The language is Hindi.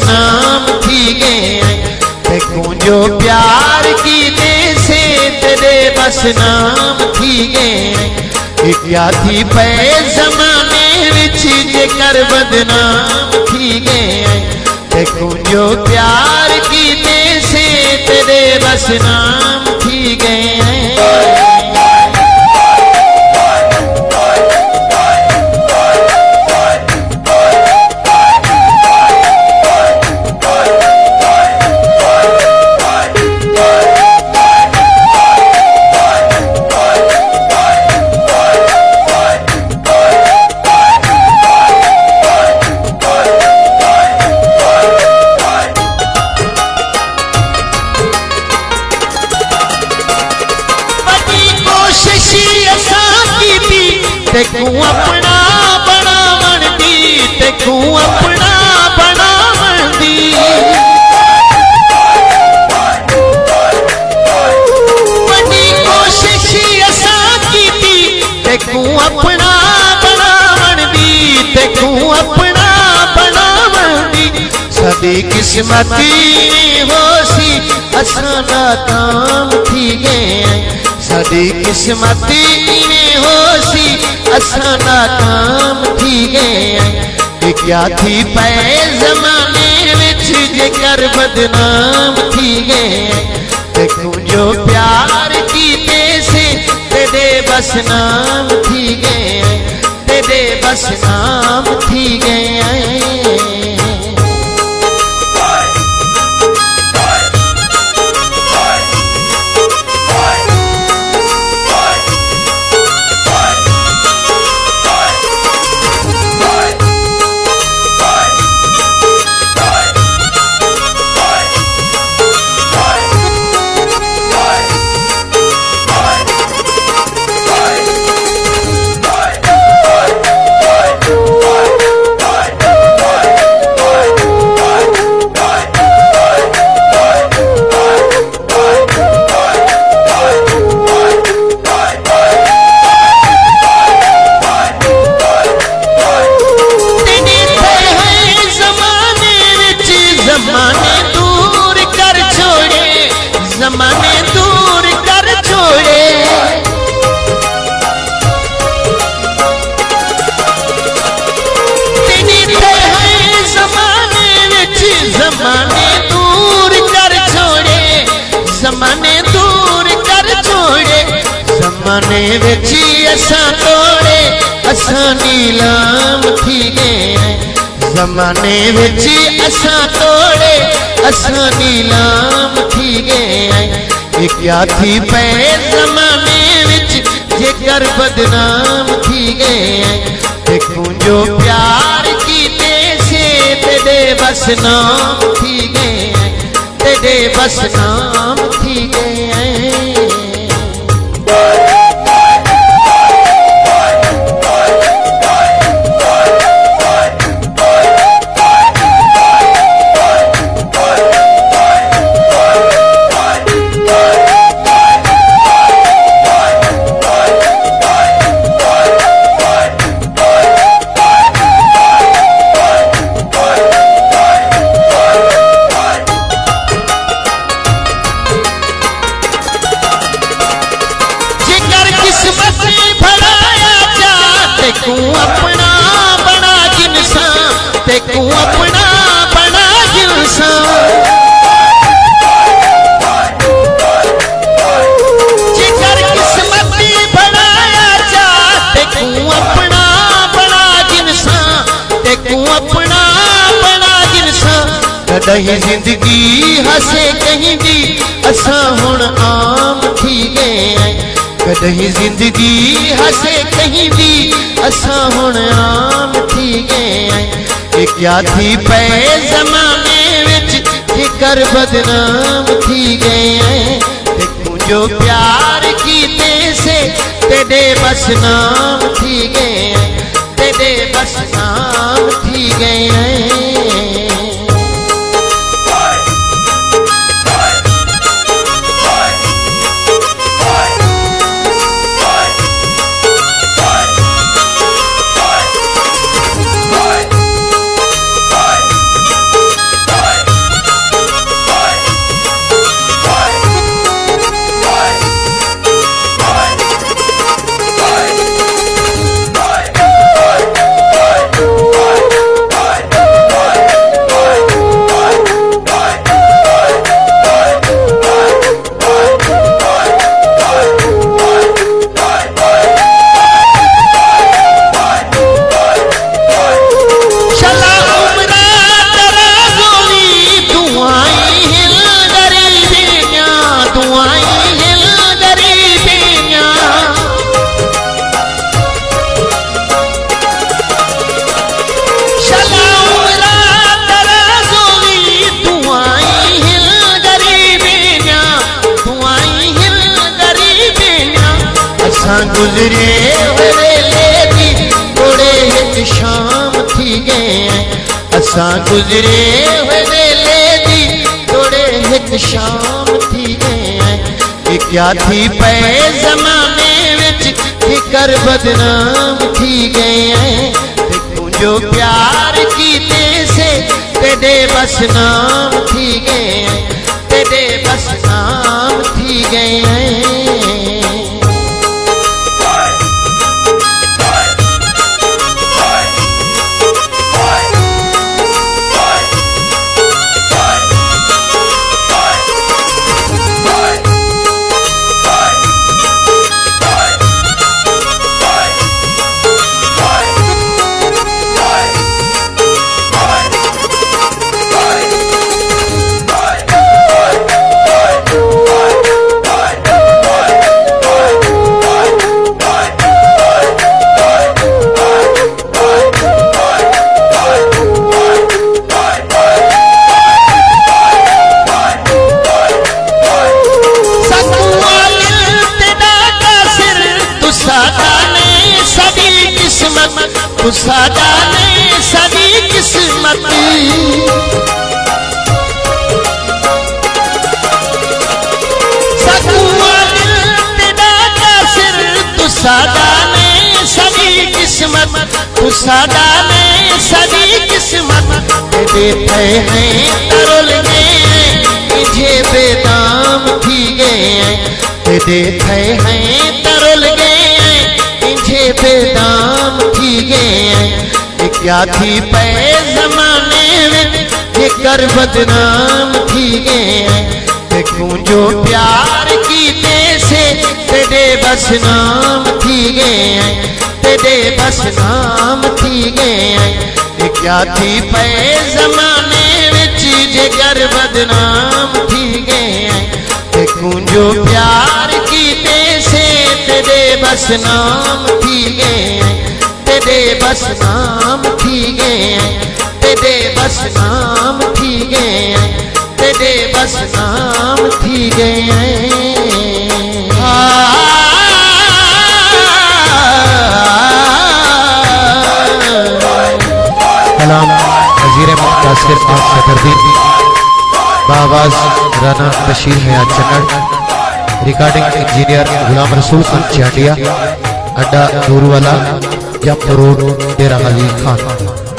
नाम थी गए तेकू जो प्यार की से तेरे बस नाम थी गए क्या थी पे जमाने विच जेकर बदनाम थी गए तेकू जो प्यार की से तेरे बस नाम थी गए तेकू अपना बनावन दी तेकू अपना बनावन दी बड़ी कोशिश असा कीती तेकू अपना बनावन दी तेकू अपना बनावन दी साडी किस्मती होसी असा नाकाम थी गए साडी किस्मती होसी असा नाकाम थी गए क्या थी पे जमाने विच जेकर बदनाम थी गए तेकू जो प्यार की से तेरे बस नाम थी गए तेरे बस नाम थी गए जमाने दूर कर छोड़े जमाने विच जमाने दूर कर छोड़े जमाने दूर कर छोड़े जमाने विच असा तोड़े असा नीलाम थी गए जमाने विच असा तोड़े असा नीलाम थी गए क्या थी पे जमाने विच जेकर बदनाम थी गए तेकू जो प्यार की से तेरे बस नाम थी गए तेरे बस नाम थी गए तेकू अपना बना जिनसा तेकू अपना बना जिनसा जिकर किस्मती बनाया जा तेकू अपना बना जिनसा तेकू अपना बना जिनसा कदई जिंदगी हसे कहीं दी असा हुण आम थी गए कदई जिंदगी हसे कहीं भी असा हुण आम थी गए क्या थी पे जमाने विच जेकर बदनाम थी गए तेकू जो प्यार की से तेरे बस नाम थी गए तेरे बस नाम थी गए गुजरे वेले दी थोड़े हित शाम थी गए असा गुजरे वेले दी थोड़े हित शाम थी गए क्या थी पे जमाने विच फिकर बदनाम थी गए जो प्यार कीते से तेरे बस नाम थी गए तेरे बस नाम थी गए तू सादा ने सारी किस्मत तू सादा ने सारी किस्मत तू सादा ने सारी किस्मत देते हैं तरल गए तुझे बेदाम थी गए देते हैं तरल गए तुझे बेदाम थी गए क्या थी पे जमाने में कर बदनाम थी गए देखूं जो प्यार कीते से तेरे बस नाम थी गए तेरे बस नाम थी गए क्या थी पे जमाने विच जे कर बदनाम थी गए देखूं जो प्यार कीते से तेरे बस नाम थी गए तेरे बस नाम थी गए तेरे बस नाम थी गए तेरे बस नाम थी गए कलाम वज़ीर मुतासिर सदरदीन बावाज राना बशीर हयात चन्नड़ रिकॉर्डिंग इंजीनियर गुलाम रसूल खान चाटिया अड्डा दूरवाला जंप रोड डेरा गाजी खान।